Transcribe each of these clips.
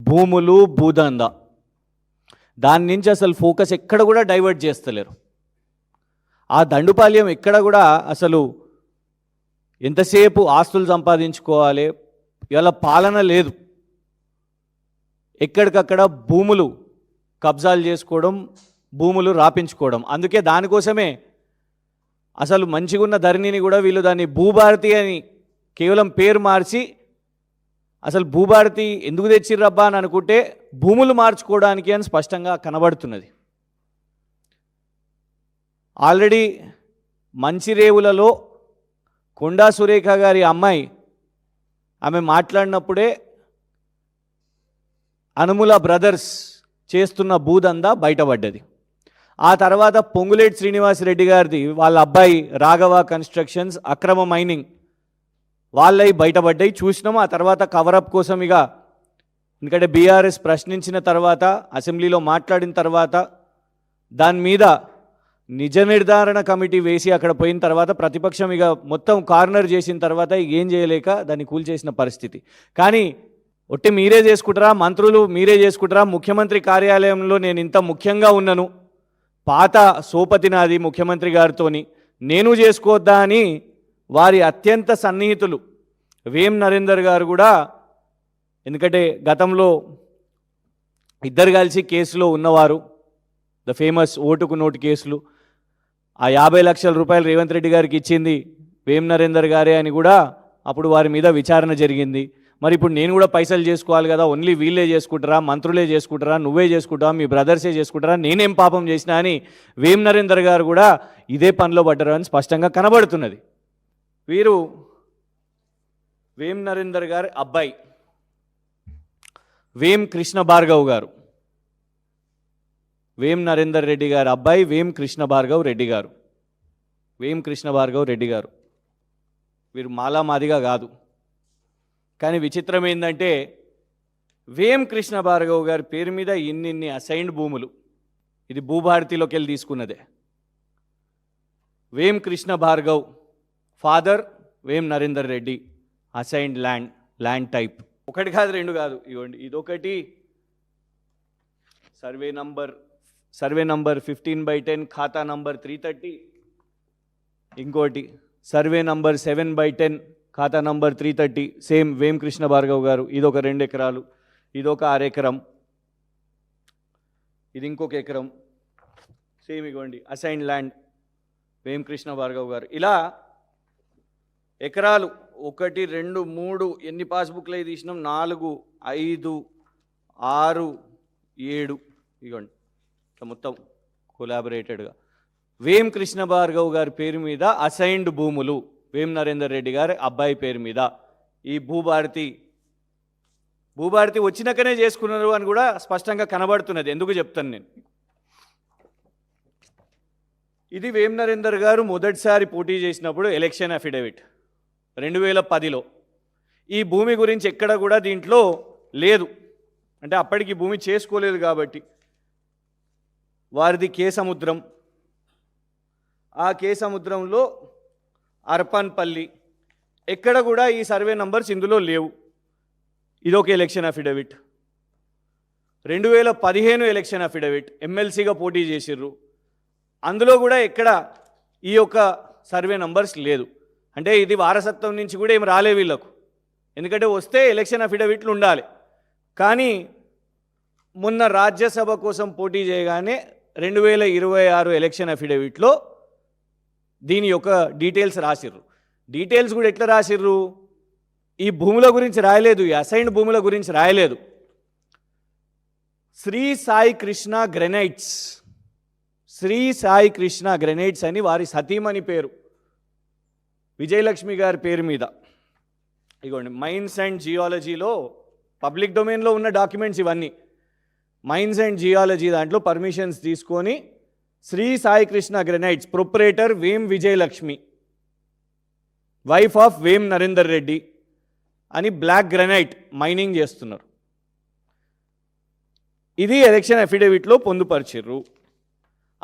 భూములు భూదంద దాని నుంచి అసలు ఫోకస్ ఎక్కడ కూడా డైవర్ట్ చేస్తలేరు. ఆ దండుపాల్యం ఎక్కడ కూడా అసలు ఎంతసేపు ఆస్తులు సంపాదించుకోవాలి, ఇవాళ పాలన లేదు. ఎక్కడికక్కడ భూములు కబ్జాలు చేసుకోవడం, భూములు రాపించుకోవడం. అందుకే దానికోసమే అసలు మంచిగా ఉన్న ధరణిని కూడా వీళ్ళు దాన్ని భూభారతి అని కేవలం పేరు మార్చి, అసలు భూభారతి ఎందుకు తెచ్చిర్రబ్బా అని అనుకుంటే భూములు మార్చుకోవడానికి అని స్పష్టంగా కనబడుతున్నది. ఆల్రెడీ మంచిరేవులలో కొండా సురేఖ గారి అమ్మాయి ఆమె మాట్లాడినప్పుడే అనుముల బ్రదర్స్ చేస్తున్న భూదందా బయటపడ్డది. ఆ తర్వాత పొంగులేటి శ్రీనివాసరెడ్డి గారిది వాళ్ళ అబ్బాయి రాఘవ కన్స్ట్రక్షన్స్ అక్రమ మైనింగ్ వాళ్ళవి బయటపడ్డాయి, చూసినాము. ఆ తర్వాత కవరప్ కోసం ఇక ఎందుకంటే బీఆర్ఎస్ ప్రశ్నించిన తర్వాత, అసెంబ్లీలో మాట్లాడిన తర్వాత దాని మీద నిజ నిర్ధారణ కమిటీ వేసి అక్కడ పోయిన తర్వాత ప్రతిపక్షం ఇక మొత్తం కార్నర్ చేసిన తర్వాత ఏం చేయలేక దాన్ని కూల్చేసిన పరిస్థితి. కానీ ఒట్టి మీరే చేసుకుంటారా, మంత్రులు మీరే చేసుకుంటారా, ముఖ్యమంత్రి కార్యాలయంలో నేను ఇంత ముఖ్యంగా ఉన్నాను, పాత సోపతి నాది ముఖ్యమంత్రి గారితోని, నేను చేసుకోవద్దా అని వారి అత్యంత సన్నిహితులు వేం నరేందర్ గారు కూడా, ఎందుకంటే గతంలో ఇద్దరు కలిసి కేసులో ఉన్నవారు, ద ఫేమస్ ఓటుకు నోటు కేసులు, ఆ 50 లక్షల రూపాయలు రేవంత్ రెడ్డి గారికి ఇచ్చింది వేం నరేందర్ గారే అని కూడా అప్పుడు వారి మీద విచారణ జరిగింది. మరి ఇప్పుడు నేను కూడా పైసలు చేసుకోవాలి కదా, ఓన్లీ వీళ్ళే చేసుకుంటారా, మంత్రులే చేసుకుంటారా, నువ్వే చేసుకుంటావా, మీ బ్రదర్సే చేసుకుంటారా, నేనేం పాపం చేసినా అని వేం నరేందర్ గారు కూడా ఇదే పనిలో పడ్డారు అని స్పష్టంగా కనబడుతున్నది. వీరు వేం నరేందర్ గారి అబ్బాయి వేం కృష్ణ భార్గవ్ గారు, వేం నరేందర్ రెడ్డి గారి అబ్బాయి వేం కృష్ణ భార్గవ్ రెడ్డి గారు, వేం కృష్ణ భార్గవ్ రెడ్డి గారు. వీరు మాలామాదిగా కాదు. కానీ విచిత్రం ఏంటంటే వేం కృష్ణ భార్గవ్ గారి పేరు మీద ఇన్ని అసైన్డ్ భూములు, ఇది భూభారతిలోకి వెళ్ళి తీసుకున్నదే. వేం Krishna Bhargav father Vem Narender Reddy, assigned land type ఒకటి కాదు రెండు కాదు, ఇవ్వండి ఇదొకటి సర్వే నంబర్ 15/10 ఖాతా నంబర్ 330, ఇంకోటి సర్వే నంబర్ 7/10 ఖాతా నంబర్ 330 సేమ్ వేం కృష్ణ భార్గవ్ గారు, ఇదొక 2 ఎకరాలు, ఇదొక 1/2 ఎకరం, ఇది ఇంకొక ఎకరం, సేమ్ ఇవ్వండి అసైన్డ్ ల్యాండ్ వేం కృష్ణ భార్గవ్ గారు. ఇలా ఎకరాలు 1 2 3 ఎన్ని పాస్బుక్లు అయి తీసినాం, 4 5 6 7 ఇవ్వండి మొత్తం కొలాబరేటెడ్గా వేం కృష్ణ భార్గవ్ గారి పేరు మీద అసైన్డ్ భూములు వేం నరేందర్ రెడ్డి గారి అబ్బాయి పేరు మీద. ఈ భూభారతి వచ్చినాకనే చేసుకున్నారు అని కూడా స్పష్టంగా కనబడుతున్నది. ఎందుకు చెప్తాను నేను, ఇది వేం నరేందర్ గారు మొదటిసారి పోటీ చేసినప్పుడు ఎలక్షన్ అఫిడవిట్ 2010లో. ఈ భూమి గురించి ఎక్కడ కూడా దీంట్లో లేదు, అంటే అప్పటికి భూమి చేసుకోలేదు కాబట్టి. వారిది కే సముద్రం, ఆ కే సముద్రంలో అర్పన్పల్లి, ఎక్కడ కూడా ఈ సర్వే నంబర్స్ ఇందులో లేవు. ఇదొక ఎలక్షన్ అఫిడవిట్. 2015 ఎలక్షన్ అఫిడవిట్, ఎమ్మెల్సీగా పోటీ చేసిర్రు, అందులో కూడా ఎక్కడ ఈ యొక్క సర్వే నంబర్స్ లేదు. అంటే ఇది వారసత్వం నుంచి కూడా ఏం రాలే వీళ్ళకు, ఎందుకంటే వస్తే ఎలక్షన్ అఫిడవిట్లు ఉండాలి. కానీ మొన్న రాజ్యసభ కోసం పోటీ చేయగానే 2026 ఎలక్షన్ అఫిడవిట్లో దీని యొక్క డీటెయిల్స్ రాసిర్రు. డీటెయిల్స్ కూడా ఎట్లా రాసిర్రు, ఈ భూముల గురించి రాయలేదు, ఈ అసైన్డ్ భూముల గురించి రాయలేదు. శ్రీ సాయి కృష్ణ గ్రెనైట్స్, శ్రీ సాయి కృష్ణ గ్రెనైట్స్ అని వారి సతీమణి పేరు, విజయలక్ష్మి గారి పేరు మీద. ఇగోండి మైన్స్ అండ్ జియాలజీలో పబ్లిక్ డొమైన్లో ఉన్న డాక్యుమెంట్స్ ఇవన్నీ. మైన్స్ అండ్ జియాలజీ దాంట్లో పర్మిషన్స్ తీసుకొని Sri Sai Krishna granites proprietor Vem Vijayalakshmi, wife of వేం నరేందర్ రెడ్డి అని బ్లాక్ గ్రెనైట్ మైనింగ్ చేస్తున్నారు. ఇది ఎలక్షన్ అఫిడవిట్లో పొందుపరిచిర్రు.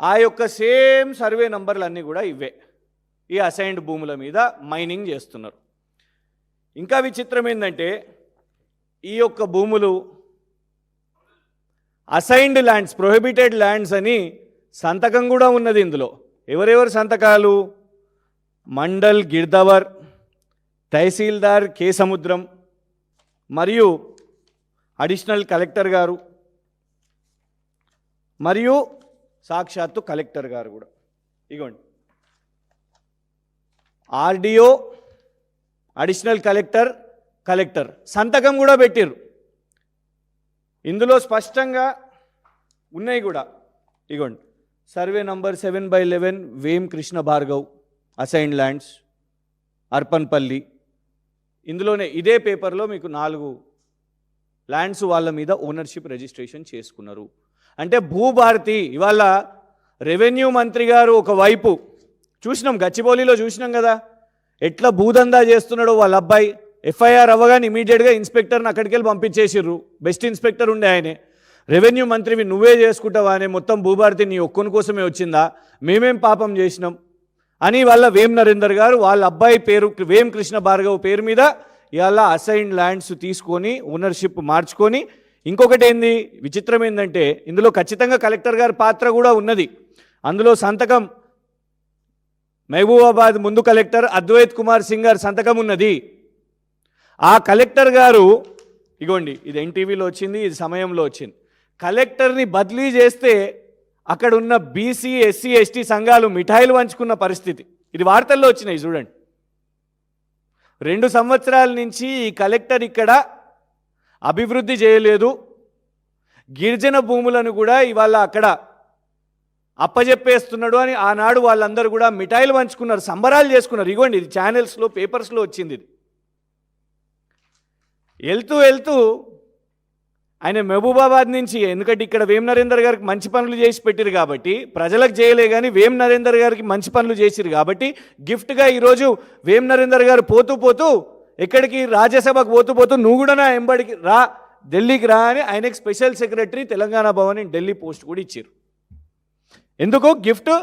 ఆ యొక్క సేమ్ సర్వే నంబర్లు అన్నీ కూడా ఇవే, ఈ అసైన్డ్ భూముల మీద మైనింగ్ చేస్తున్నారు. ఇంకా విచిత్రం ఏంటంటే ఈ యొక్క భూములు అసైన్డ్ ల్యాండ్స్, ప్రొహిబిటెడ్ ల్యాండ్స్ అని సంతకం కూడా ఉన్నది ఇందులో. ఎవరెవరు సంతకాలు? మండల్ గిర్దవర్, తహసీల్దార్ కే సముద్రం మరియు అడిషనల్ కలెక్టర్ గారు మరియు సాక్షాత్తు కలెక్టర్ గారు కూడా. ఇగోండి, ఆర్డీఓ, అడిషనల్ కలెక్టర్, కలెక్టర్ సంతకం కూడా పెట్టిర్రు. ఇందులో స్పష్టంగా ఉన్నాయి కూడా. ఇగోండి, survey number 7/11 Vem Krishna Bhargav, assigned lands, Arpanpally. ఇందులోనే ఇదే పేపర్లో మీకు 4 ల్యాండ్స్ వాళ్ళ మీద ఓనర్షిప్ రిజిస్ట్రేషన్ చేసుకున్నారు. అంటే భూభారతి ఇవాళ రెవెన్యూ మంత్రి గారు ఒకవైపు చూసినాం, గచ్చిబౌలిలో చూసినాం కదా ఎట్లా భూదందా చేస్తున్నాడో వాళ్ళ అబ్బాయి. ఎఫ్ఐఆర్ అవ్వగానే ఇమీడియట్గా ఇన్స్పెక్టర్ని అక్కడికి వెళ్ళి పంపించేసిర్రు. బెస్ట్ ఇన్స్పెక్టర్ ఉండే ఆయనే. రెవెన్యూ మంత్రివి నువ్వే చేసుకుంటావా అనే, మొత్తం భూభారతి నీ ఒక్కని కోసమే వచ్చిందా, మేమేం పాపం చేసినాం అని వాళ్ళ వేం నరేందర్ గారు వాళ్ళ అబ్బాయి పేరు వేం కృష్ణ భార్గవ్ పేరు మీద ఇవాళ అసైన్డ్ ల్యాండ్స్ తీసుకొని ఓనర్షిప్ మార్చుకొని. ఇంకొకటి ఏంది విచిత్రం ఏంటంటే ఇందులో ఖచ్చితంగా కలెక్టర్ గారి పాత్ర కూడా ఉన్నది. అందులో సంతకం మహబూబాబాద్ ముందు కలెక్టర్ అద్వైత్ కుమార్ సింగ్ గారు సంతకం ఉన్నది. ఆ కలెక్టర్ గారు ఇగోండి, ఇది ఎన్టీవీలో వచ్చింది, ఇది సమయంలో వచ్చింది. కలెక్టర్ని బదిలీ చేస్తే అక్కడ ఉన్న బీసీ ఎస్సీ ఎస్టీ సంఘాలు మిఠాయిలు పంచుకున్న పరిస్థితి. ఇది వార్తల్లో వచ్చినాయి చూడండి. 2 సంవత్సరాల నుంచి ఈ కలెక్టర్ ఇక్కడ అభివృద్ధి చేయలేదు. గిరిజన భూములను కూడా ఇవాళ అక్కడ అప్పజెప్పేస్తున్నాడు అని ఆనాడు వాళ్ళందరూ కూడా మిఠాయిలు పంచుకున్నారు, సంబరాలు చేసుకున్నారు. ఇగోండి, ఇది ఛానల్స్లో పేపర్స్లో వచ్చింది. ఇది వెళ్తూ ఆయన మహబూబాబాద్ నుంచి, ఎందుకంటే ఇక్కడ వేం నరేందర్ గారికి మంచి పనులు చేసి పెట్టిరు కాబట్టి, ప్రజలకు చేయలే కానీ వేం నరేందర్ గారికి మంచి పనులు చేసిరు కాబట్టి గిఫ్ట్గా ఈరోజు వేం నరేందర్ గారు పోతూ ఎక్కడికి రాజ్యసభకు పోతూ నువ్వు కూడా నా ఎంబడికి రా, ఢిల్లీకి రా అని ఆయనకి special secretary Telangana Bhavan Delhi post కూడా ఇచ్చారు. ఎందుకు? గిఫ్ట్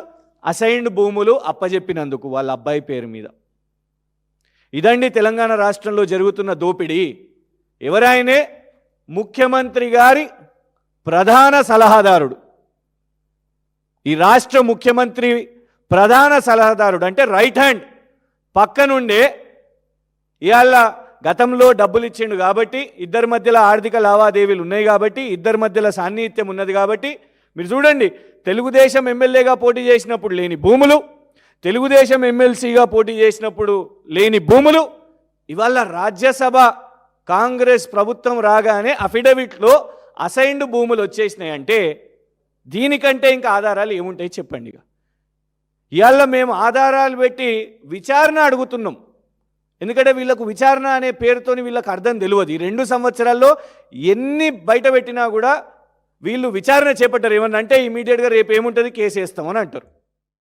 అసైన్డ్ భూములు అప్పజెప్పినందుకు వాళ్ళ అబ్బాయి పేరు మీద. ఇదండి తెలంగాణ రాష్ట్రంలో జరుగుతున్న దోపిడీ. ఎవరాయనే? ముఖ్యమంత్రి గారి ప్రధాన సలహాదారుడు. ఈ రాష్ట్ర ముఖ్యమంత్రి ప్రధాన సలహాదారుడు అంటే రైట్ హ్యాండ్ పక్కనుండే ఇవాళ గతంలో డబ్బులు ఇచ్చిండు కాబట్టి, ఇద్దరి మధ్యలో ఆర్థిక లావాదేవీలు ఉన్నాయి కాబట్టి, ఇద్దరి మధ్యలో సాన్నిహిత్యం ఉన్నది కాబట్టి, మీరు చూడండి, తెలుగుదేశం ఎమ్మెల్యేగా పోటీ చేసినప్పుడు లేని భూములు, తెలుగుదేశం ఎమ్మెల్సీగా పోటీ చేసినప్పుడు లేని భూములు ఇవాళ రాజ్యసభ కాంగ్రెస్ ప్రభుత్వం రాగానే అఫిడవిట్లో అసైన్డ్ భూములు వచ్చేసినాయి. అంటే దీనికంటే ఇంకా ఆధారాలు ఏముంటాయి చెప్పండి. ఇవాళ మేము ఆధారాలు పెట్టి విచారణ అడుగుతున్నాం. ఎందుకంటే వీళ్ళకు విచారణ అనే పేరుతోని వీళ్ళకి అర్థం తెలియదు. ఈ 2 సంవత్సరాల్లో ఎన్ని బయట పెట్టినా కూడా వీళ్ళు విచారణ చేపట్టారు. ఏమన్నా అంటే ఇమీడియట్గా రేపు ఏముంటుంది, కేసు వేస్తామని అంటారు.